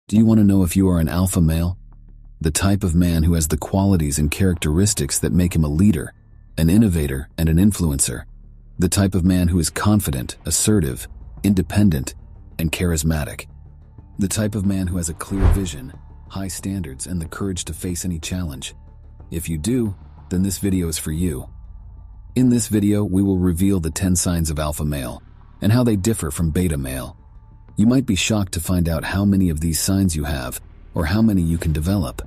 Do you want to know if you are an alpha male? The type of man who has the qualities and characteristics that make him a leader, an innovator, and an influencer. The type of man who is confident, assertive, independent, and charismatic. The type of man who has a clear vision, high standards, and the courage to face any challenge. If you do, then this video is for you. In this video, we will reveal the 10 signs of alpha male and how they differ from beta male. You might be shocked to find out how many of these signs you have or how many you can develop.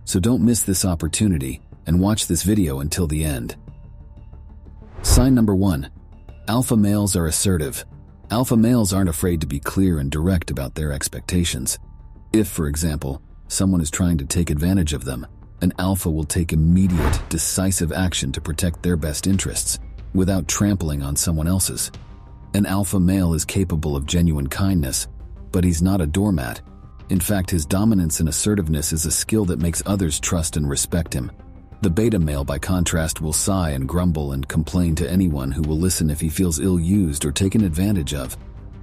So don't miss this opportunity and watch this video until the end. Sign number 1. Alpha males are assertive. Alpha males aren't afraid to be clear and direct about their expectations. If, for example, someone is trying to take advantage of them, an alpha will take immediate, decisive action to protect their best interests, without trampling on someone else's. An alpha male is capable of genuine kindness, but he's not a doormat. In fact, his dominance and assertiveness is a skill that makes others trust and respect him. The beta male, by contrast, will sigh and grumble and complain to anyone who will listen if he feels ill-used or taken advantage of,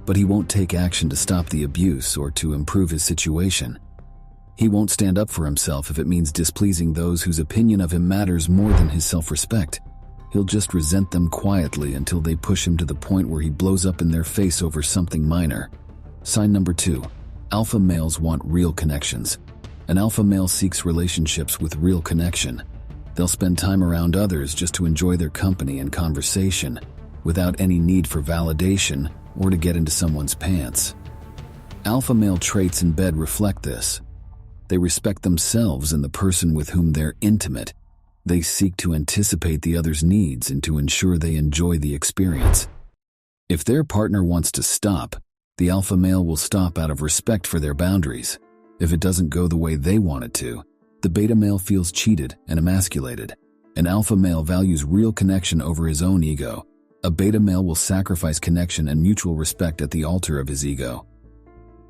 but he won't take action to stop the abuse or to improve his situation. He won't stand up for himself if it means displeasing those whose opinion of him matters more than his self-respect. He'll just resent them quietly until they push him to the point where he blows up in their face over something minor. Sign number 2. Alpha males want real connections. An alpha male seeks relationships with real connection. They'll spend time around others just to enjoy their company and conversation, without any need for validation or to get into someone's pants. Alpha male traits in bed reflect this. They respect themselves and the person with whom they're intimate. They seek to anticipate the other's needs and to ensure they enjoy the experience. If their partner wants to stop, the alpha male will stop out of respect for their boundaries. If it doesn't go the way they want it to, the beta male feels cheated and emasculated. An alpha male values real connection over his own ego. A beta male will sacrifice connection and mutual respect at the altar of his ego.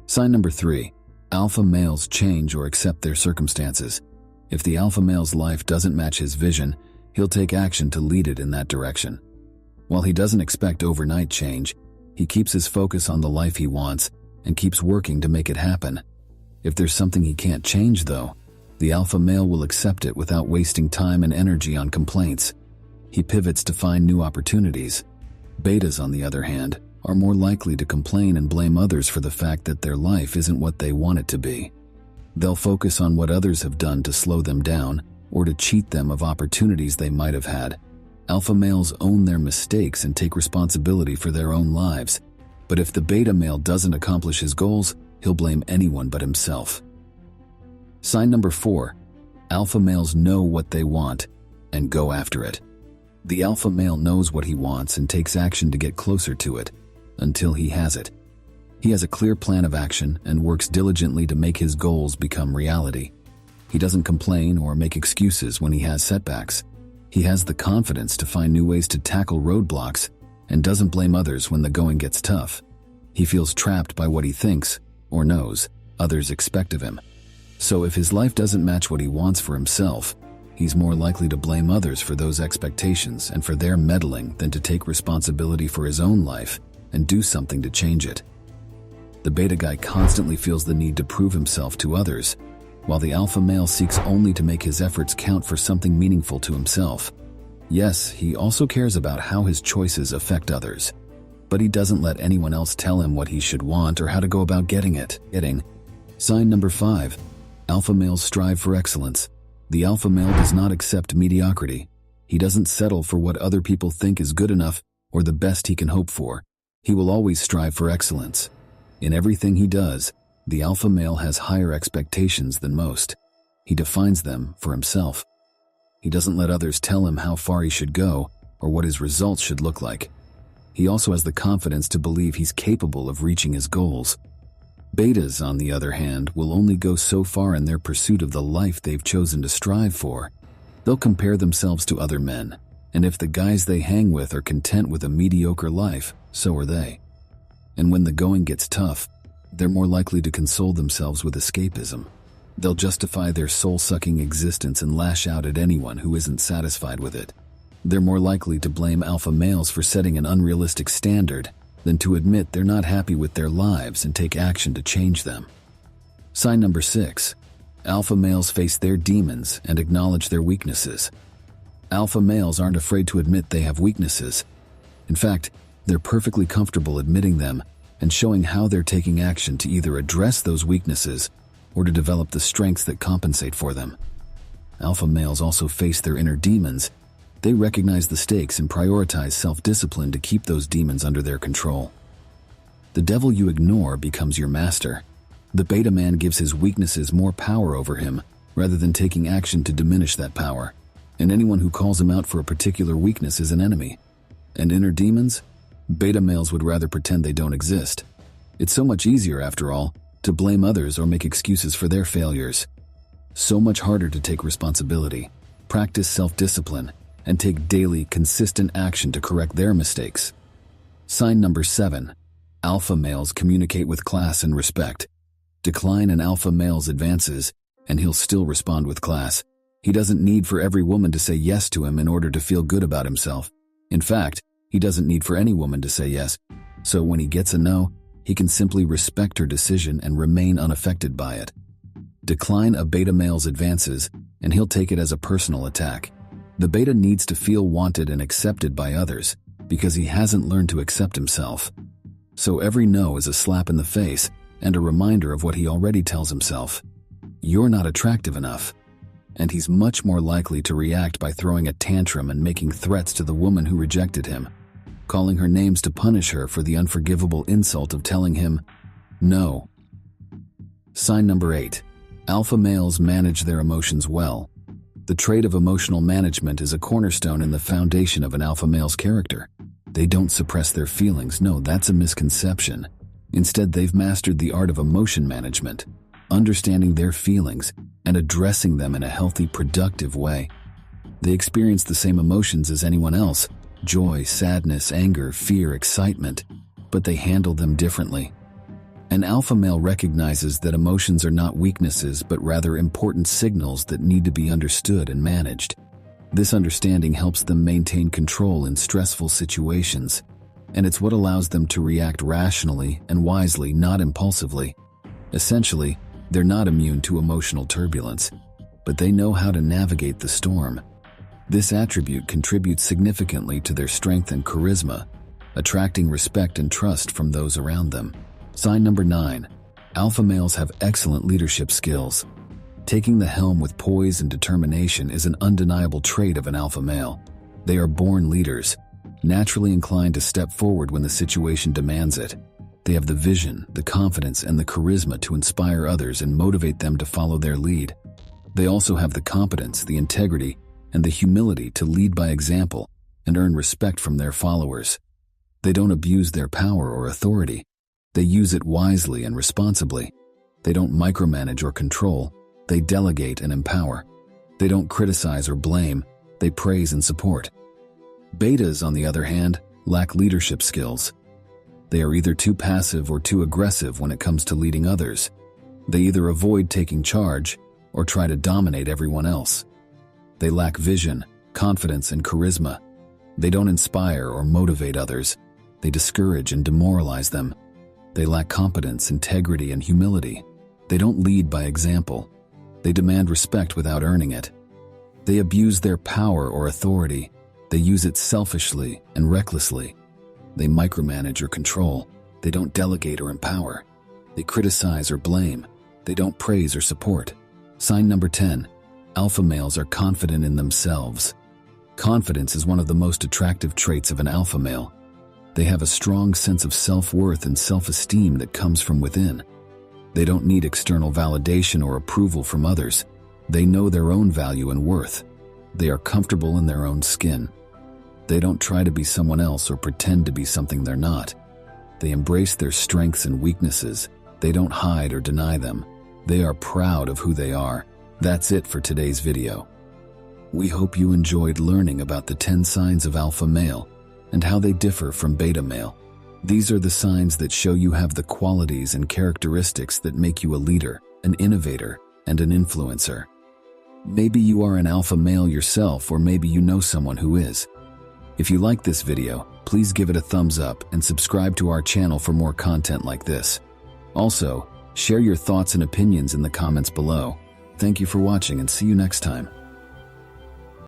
Sign number 3. Alpha males change or accept their circumstances. If the alpha male's life doesn't match his vision, he'll take action to lead it in that direction. While he doesn't expect overnight change, he keeps his focus on the life he wants and keeps working to make it happen. If there's something he can't change, though, the alpha male will accept it without wasting time and energy on complaints. He pivots to find new opportunities. Betas, on the other hand, are more likely to complain and blame others for the fact that their life isn't what they want it to be. They'll focus on what others have done to slow them down or to cheat them of opportunities they might have had. Alpha males own their mistakes and take responsibility for their own lives. But if the beta male doesn't accomplish his goals, he'll blame anyone but himself. Sign number 4. Alpha males know what they want and go after it. The alpha male knows what he wants and takes action to get closer to it until he has it. He has a clear plan of action and works diligently to make his goals become reality. He doesn't complain or make excuses when he has setbacks. He has the confidence to find new ways to tackle roadblocks and doesn't blame others when the going gets tough. He feels trapped by what he thinks or knows others expect of him. So if his life doesn't match what he wants for himself, he's more likely to blame others for those expectations and for their meddling than to take responsibility for his own life and do something to change it. The beta guy constantly feels the need to prove himself to others, while the alpha male seeks only to make his efforts count for something meaningful to himself. Yes, he also cares about how his choices affect others, but he doesn't let anyone else tell him what he should want or how to go about getting it. Sign number 5. Alpha males strive for excellence. The alpha male does not accept mediocrity. He doesn't settle for what other people think is good enough or the best he can hope for. He will always strive for excellence. In everything he does, the alpha male has higher expectations than most. He defines them for himself. He doesn't let others tell him how far he should go or what his results should look like. He also has the confidence to believe he's capable of reaching his goals. Betas, on the other hand, will only go so far in their pursuit of the life they've chosen to strive for. They'll compare themselves to other men, and if the guys they hang with are content with a mediocre life, so are they. And when the going gets tough, they're more likely to console themselves with escapism. They'll justify their soul-sucking existence and lash out at anyone who isn't satisfied with it. They're more likely to blame alpha males for setting an unrealistic standard than to admit they're not happy with their lives and take action to change them. Sign number 6. Alpha males face their demons and acknowledge their weaknesses. Alpha males aren't afraid to admit they have weaknesses. In fact, they're perfectly comfortable admitting them and showing how they're taking action to either address those weaknesses or to develop the strengths that compensate for them. Alpha males also face their inner demons. They recognize the stakes and prioritize self-discipline to keep those demons under their control. The devil you ignore becomes your master. The beta man gives his weaknesses more power over him rather than taking action to diminish that power. And anyone who calls him out for a particular weakness is an enemy. And inner demons? Beta males would rather pretend they don't exist. It's so much easier, after all, to blame others or make excuses for their failures. So much harder to take responsibility, practice self-discipline, and take daily, consistent action to correct their mistakes. Sign number 7. Alpha males communicate with class and respect. Decline an alpha male's advances, and he'll still respond with class. He doesn't need for every woman to say yes to him in order to feel good about himself. In fact, he doesn't need for any woman to say yes. So when he gets a no, he can simply respect her decision and remain unaffected by it. Decline a beta male's advances, and he'll take it as a personal attack. The beta needs to feel wanted and accepted by others because he hasn't learned to accept himself. So every no is a slap in the face and a reminder of what he already tells himself. You're not attractive enough. And he's much more likely to react by throwing a tantrum and making threats to the woman who rejected him, calling her names to punish her for the unforgivable insult of telling him no. Sign number 8. Alpha males manage their emotions well. The trait of emotional management is a cornerstone in the foundation of an alpha male's character. They don't suppress their feelings. No, that's a misconception. Instead, they've mastered the art of emotion management, understanding their feelings and addressing them in a healthy, productive way. They experience the same emotions as anyone else: joy, sadness, anger, fear, excitement, but they handle them differently. An alpha male recognizes that emotions are not weaknesses, but rather important signals that need to be understood and managed. This understanding helps them maintain control in stressful situations, and it's what allows them to react rationally and wisely, not impulsively. Essentially, they're not immune to emotional turbulence, but they know how to navigate the storm. This attribute contributes significantly to their strength and charisma, attracting respect and trust from those around them. Sign number 9. Alpha males have excellent leadership skills. Taking the helm with poise and determination is an undeniable trait of an alpha male. They are born leaders, naturally inclined to step forward when the situation demands it. They have the vision, the confidence, and the charisma to inspire others and motivate them to follow their lead. They also have the competence, the integrity, and the humility to lead by example and earn respect from their followers. They don't abuse their power or authority. They use it wisely and responsibly. They don't micromanage or control. They delegate and empower. They don't criticize or blame. They praise and support. Betas, on the other hand, lack leadership skills. They are either too passive or too aggressive when it comes to leading others. They either avoid taking charge or try to dominate everyone else. They lack vision, confidence, and charisma. They don't inspire or motivate others. They discourage and demoralize them. They lack competence, integrity, and humility. They don't lead by example. They demand respect without earning it. They abuse their power or authority. They use it selfishly and recklessly. They micromanage or control. They don't delegate or empower. They criticize or blame. They don't praise or support. Sign number 10. Alpha males are confident in themselves. Confidence is one of the most attractive traits of an alpha male. They have a strong sense of self-worth and self-esteem that comes from within. They don't need external validation or approval from others. They know their own value and worth. They are comfortable in their own skin. They don't try to be someone else or pretend to be something they're not. They embrace their strengths and weaknesses. They don't hide or deny them. They are proud of who they are. That's it for today's video. We hope you enjoyed learning about the 10 signs of alpha male and how they differ from beta male. These are the signs that show you have the qualities and characteristics that make you a leader, an innovator, and an influencer. Maybe you are an alpha male yourself, or maybe you know someone who is. If you like this video, please give it a thumbs up and subscribe to our channel for more content like this. Also, Share your thoughts and opinions in the comments below. Thank you for watching and see you next time.